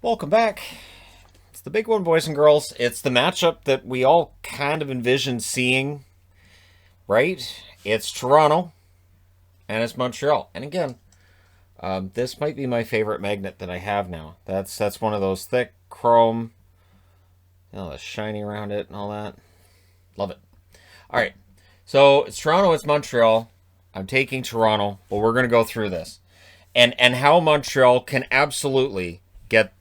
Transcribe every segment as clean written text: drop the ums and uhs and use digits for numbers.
Welcome back. It's the big one, boys and girls. It's the matchup that we all kind of envisioned seeing, right? It's Toronto and it's Montreal. And again, this might be my favorite magnet that I have now. That's one of those thick chrome, the shiny around it and all that. Love it. All right, so it's Toronto, it's Montreal. I'm taking Toronto, but we're gonna go through this and how Montreal can absolutely get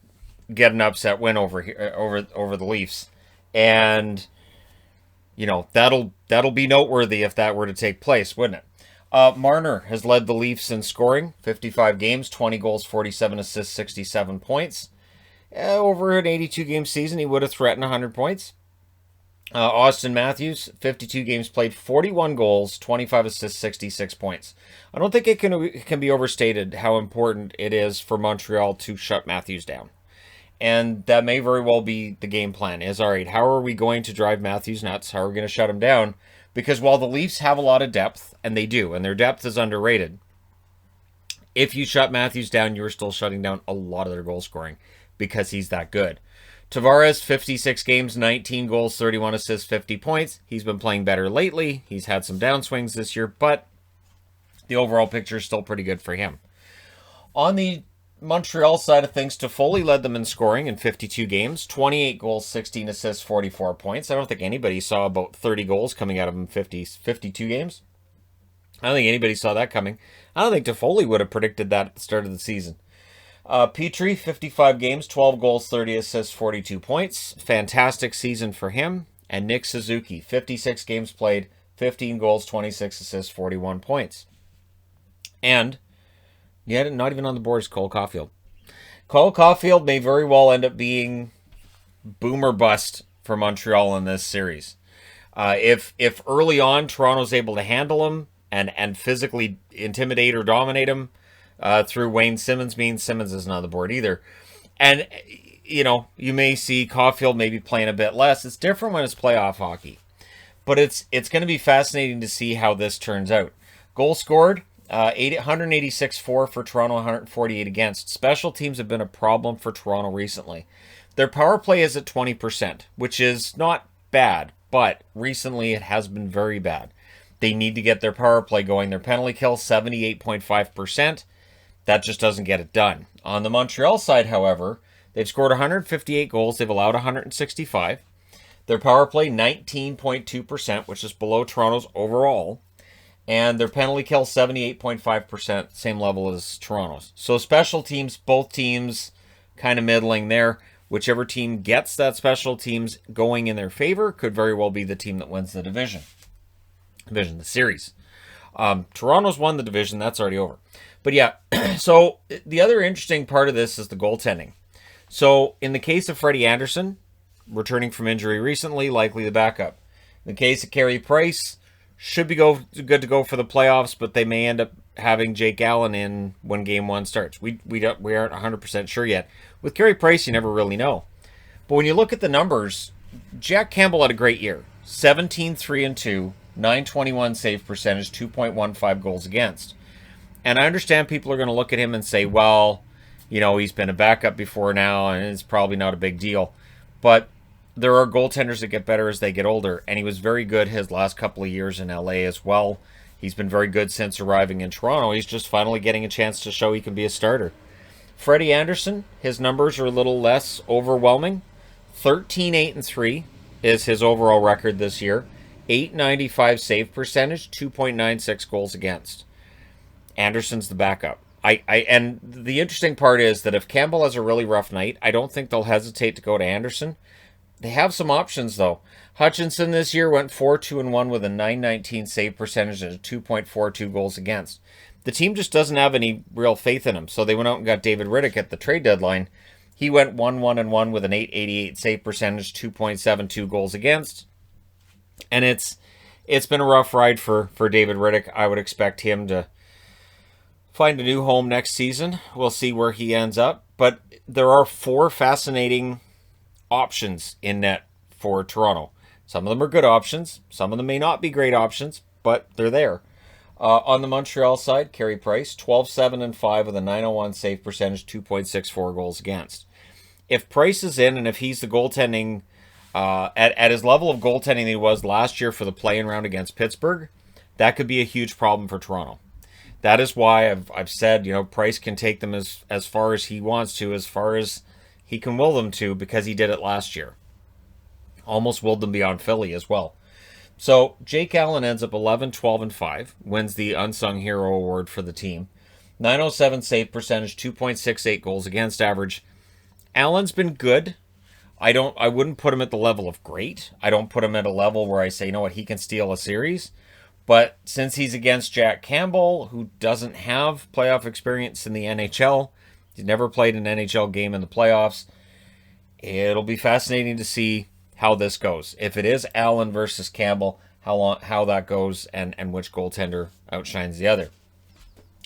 an upset win over here over the Leafs, and that'll be noteworthy if that were to take place, wouldn't it? Marner has led the Leafs in scoring, 55 games, 20 goals, 47 assists, 67 points. Over an 82 game season, he would have threatened 100 points. Austin Matthews, 52 games played, 41 goals, 25 assists, 66 points. I don't think it can be overstated how important it is for Montreal to shut Matthews down. And that may very well be the game plan is, all right, how are we going to drive Matthews nuts? How are we going to shut him down? Because while the Leafs have a lot of depth, and they do, and their depth is underrated, if you shut Matthews down, you're still shutting down a lot of their goal scoring because he's that good. Tavares, 56 games, 19 goals, 31 assists, 50 points. He's been playing better lately. He's had some downswings this year, but the overall picture is still pretty good for him. On the Montreal side of things, Toffoli led them in scoring in 52 games, 28 goals, 16 assists, 44 points. I don't think anybody saw about 30 goals coming out of him in 52 games. I don't think anybody saw that coming. I don't think Toffoli would have predicted that at the start of the season. Petrie, 55 games, 12 goals, 30 assists, 42 points. Fantastic season for him. And Nick Suzuki, 56 games played, 15 goals, 26 assists, 41 points. And yet, not even on the board is Cole Caulfield. Cole Caulfield may very well end up being boom or bust for Montreal in this series. If early on Toronto's able to handle him and physically intimidate or dominate him through Wayne Simmons, means Simmons isn't on the board either. And, you may see Caulfield maybe playing a bit less. It's different when it's playoff hockey. But it's going to be fascinating to see how this turns out. Goal scored, 186 for Toronto, 148 against. Special teams have been a problem for Toronto recently. Their power play is at 20%, which is not bad, but recently it has been very bad. They need to get their power play going. Their penalty kill, 78.5%. That just doesn't get it done. On the Montreal side, however, they've scored 158 goals. They've allowed 165. Their power play, 19.2%, which is below Toronto's overall. And their penalty kill, 78.5%, same level as Toronto's. So special teams, both teams kind of middling there. Whichever team gets that special teams going in their favor could very well be the team that wins the the series. Toronto's won the division. That's already over. But yeah, so the other interesting part of this is the goaltending. So in the case of Freddie Anderson, returning from injury recently, likely the backup. In the case of Carey Price, should be good to go for the playoffs, but they may end up having Jake Allen in when Game 1 starts. We aren't 100% sure yet. With Carey Price, you never really know. But when you look at the numbers, Jack Campbell had a great year. 17-3-2, 921 save percentage, 2.15 goals against. And I understand people are going to look at him and say, well, he's been a backup before now, and it's probably not a big deal. But there are goaltenders that get better as they get older, and he was very good his last couple of years in LA as well. He's been very good since arriving in Toronto. He's just finally getting a chance to show he can be a starter. Freddie Anderson, his numbers are a little less overwhelming. 13-8-3 is his overall record this year. 895 save percentage, 2.96 goals against. Anderson's the backup. And the interesting part is that if Campbell has a really rough night, I don't think they'll hesitate to go to Anderson. They have some options, though. Hutchinson this year went 4-2-1 with a 919 save percentage and a 2.42 goals against. The team just doesn't have any real faith in him, so they went out and got David Riddick at the trade deadline. He went 1-1-1 with an 888 save percentage, 2.72 goals against. And it's been a rough ride for David Riddick. I would expect him to find a new home next season. We'll see where he ends up. But there are 4 fascinating options in net for Toronto. Some of them are good options. Some of them may not be great options, but they're there. On the Montreal side, Carey Price, 12-7-5 with a 901 save percentage, 2.64 goals against. if Price is in and if he's the goaltending at his level of goaltending that he was last year for the play-in round against Pittsburgh, that could be a huge problem for Toronto. That is why I've said, Price can take them as far as he wants to, as far as he can will them to, because he did it last year. Almost willed them beyond Philly as well. So Jake Allen ends up 11, 12, and 5, wins the Unsung Hero Award for the team. 907 save percentage, 2.68 goals against average. Allen's been good. I wouldn't put him at the level of great. I don't put him at a level where I say, he can steal a series. But since he's against Jack Campbell, who doesn't have playoff experience in the NHL, he's never played an NHL game in the playoffs, it'll be fascinating to see how this goes. If it is Allen versus Campbell, how that goes and which goaltender outshines the other.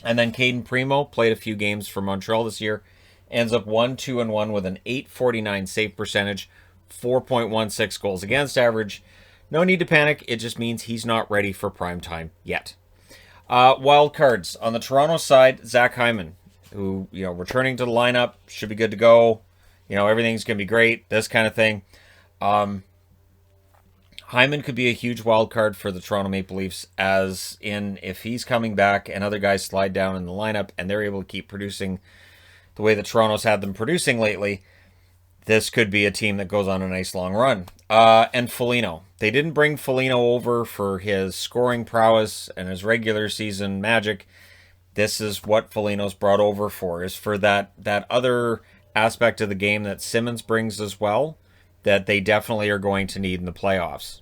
And then Caden Primo played a few games for Montreal this year, ends up 1-2-1 with an 849 save percentage, 4.16 goals against average. No need to panic. It just means he's not ready for prime time yet. Wild cards. On the Toronto side, Zach Hyman, who, returning to the lineup, should be good to go. Everything's going to be great, this kind of thing. Hyman could be a huge wild card for the Toronto Maple Leafs, as in if he's coming back and other guys slide down in the lineup and they're able to keep producing the way that Toronto's had them producing lately, this could be a team that goes on a nice long run. And Foligno. They didn't bring Foligno over for his scoring prowess and his regular season magic. This is what Foligno's brought over for, is for that other aspect of the game that Simmons brings as well, that they definitely are going to need in the playoffs.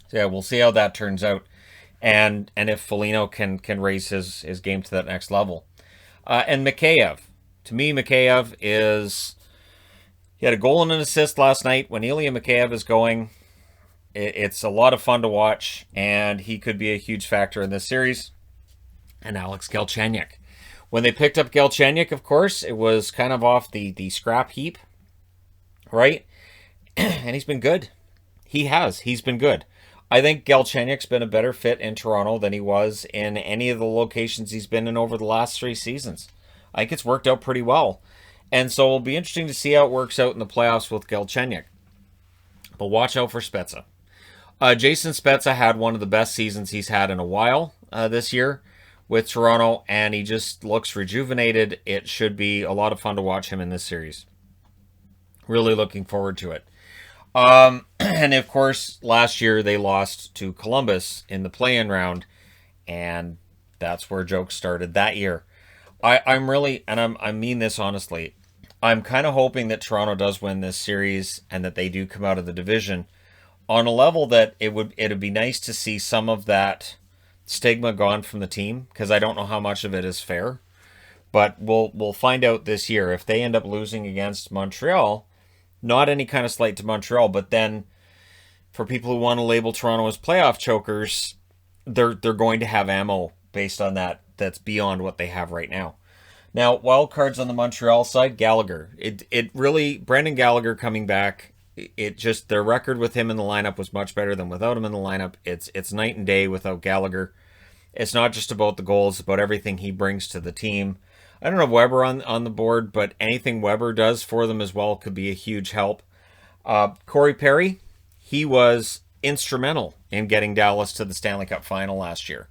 So yeah, we'll see how that turns out, and if Foligno can raise his game to that next level. And Mikheyev. To me, Mikheyev is... He had a goal and an assist last night. When Ilya Mikheyev is going, it's a lot of fun to watch, and he could be a huge factor in this series. And Alex Galchenyuk. When they picked up Galchenyuk, of course, it was kind of off the scrap heap, right? And he's been good. He's been good. I think Galchenyuk's been a better fit in Toronto than he was in any of the locations he's been in over the last 3 seasons. I think it's worked out pretty well. And so it'll be interesting to see how it works out in the playoffs with Galchenyuk. But watch out for Spezza. Jason Spezza had one of the best seasons he's had in a while this year with Toronto, and he just looks rejuvenated. It should be a lot of fun to watch him in this series. Really looking forward to it. And of course, last year they lost to Columbus in the play-in round, and that's where jokes started that year. I'm really, and I mean this honestly, I'm kind of hoping that Toronto does win this series and that they do come out of the division on a level that it'd be nice to see some of that stigma gone from the team, because I don't know how much of it is fair. But we'll find out this year. If they end up losing against Montreal, not any kind of slight to Montreal, but then for people who want to label Toronto as playoff chokers, they're going to have ammo based on that's beyond what they have right now. Now, wild cards on the Montreal side, Gallagher. It really, Brendan Gallagher coming back, it just, their record with him in the lineup was much better than without him in the lineup. It's night and day without Gallagher. It's not just about the goals, it's about everything he brings to the team. I don't have Weber on the board, but anything Weber does for them as well could be a huge help. Corey Perry, he was instrumental in getting Dallas to the Stanley Cup final last year.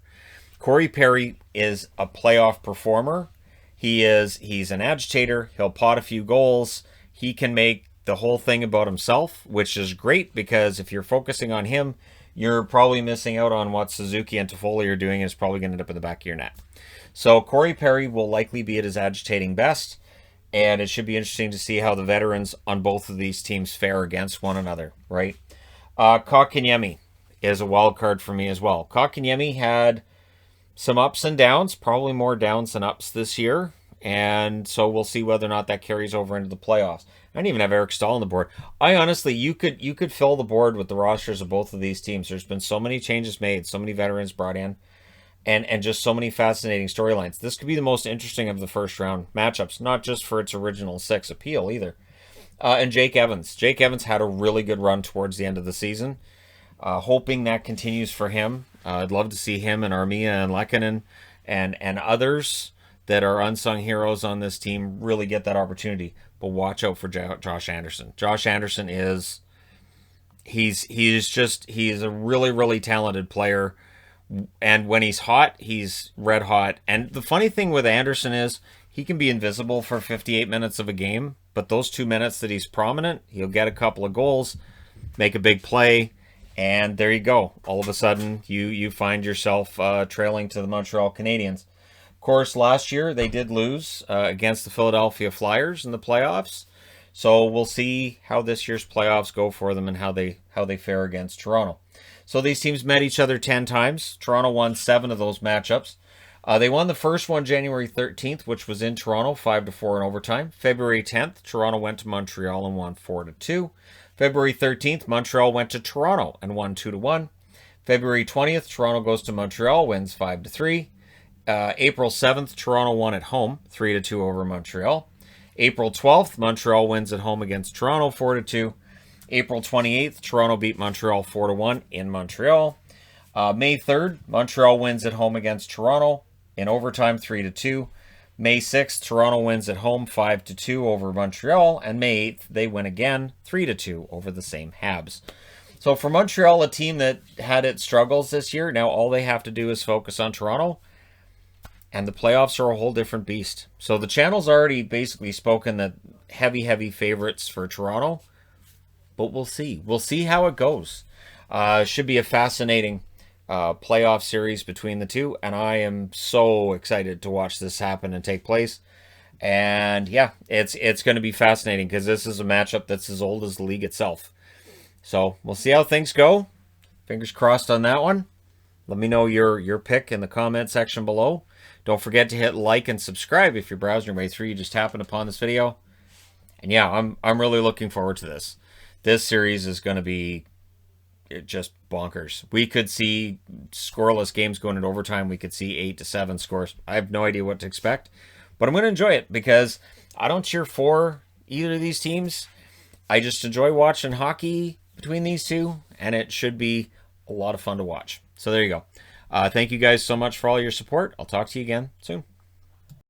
Corey Perry is a playoff performer. He's an agitator. He'll pot a few goals. He can make the whole thing about himself, which is great, because if you're focusing on him, you're probably missing out on what Suzuki and Toffoli are doing, and it's probably going to end up in the back of your net. So Corey Perry will likely be at his agitating best, and it should be interesting to see how the veterans on both of these teams fare against one another, right? Kotkaniemi is a wild card for me as well. Kotkaniemi had some ups and downs, probably more downs than ups this year, and so we'll see whether or not that carries over into the playoffs. I don't even have Eric Stahl on the board. I honestly, you could fill the board with the rosters of both of these teams. There's been so many changes made, so many veterans brought in, and just so many fascinating storylines. This could be the most interesting of the first round matchups, not just for its original 6 appeal either. And Jake Evans. Jake Evans had a really good run towards the end of the season. Hoping that continues for him. I'd love to see him and Armia and Lehkonen and others that are unsung heroes on this team really get that opportunity. But watch out for Josh Anderson. Josh Anderson is he's a really, really talented player. And when he's hot, he's red hot. And the funny thing with Anderson is he can be invisible for 58 minutes of a game, but those 2 minutes that he's prominent, he'll get a couple of goals, make a big play, and there you go. All of a sudden, you find yourself trailing to the Montreal Canadiens. Of course, last year they did lose against the Philadelphia Flyers in the playoffs. So we'll see how this year's playoffs go for them and how they fare against Toronto. So these teams met each other 10 times. Toronto won 7 of those matchups. They won the first one January 13th, which was in Toronto, 5-4 in overtime. February 10th, Toronto went to Montreal and won 4-2. February 13th, Montreal went to Toronto and won 2-1. February 20th, Toronto goes to Montreal, wins 5-3. April 7th, Toronto won at home, 3-2 over Montreal. April 12th, Montreal wins at home against Toronto, 4-2. April 28th, Toronto beat Montreal 4-1 in Montreal. May 3rd, Montreal wins at home against Toronto in overtime, 3-2. May 6th, Toronto wins at home 5-2 over Montreal. And May 8th, they win again 3-2 over the same Habs. So for Montreal, a team that had its struggles this year, now all they have to do is focus on Toronto. And the playoffs are a whole different beast. So the channel's already basically spoken that heavy favorites for Toronto. But we'll see. We'll see how it goes. Should be a fascinating playoff series between the two. And I am so excited to watch this happen and take place. And yeah, it's going to be fascinating because this is a matchup that's as old as the league itself. So we'll see how things go. Fingers crossed on that one. Let me know your pick in the comment section below. Don't forget to hit like and subscribe if you're browsing your way through. You just happened upon this video. And yeah, I'm really looking forward to this. This series is going to be just bonkers. We could see scoreless games going into overtime. We could see 8-7 scores. I have no idea what to expect, but I'm going to enjoy it because I don't cheer for either of these teams. I just enjoy watching hockey between these two, and it should be a lot of fun to watch. So there you go. Thank you guys so much for all your support. I'll talk to you again soon.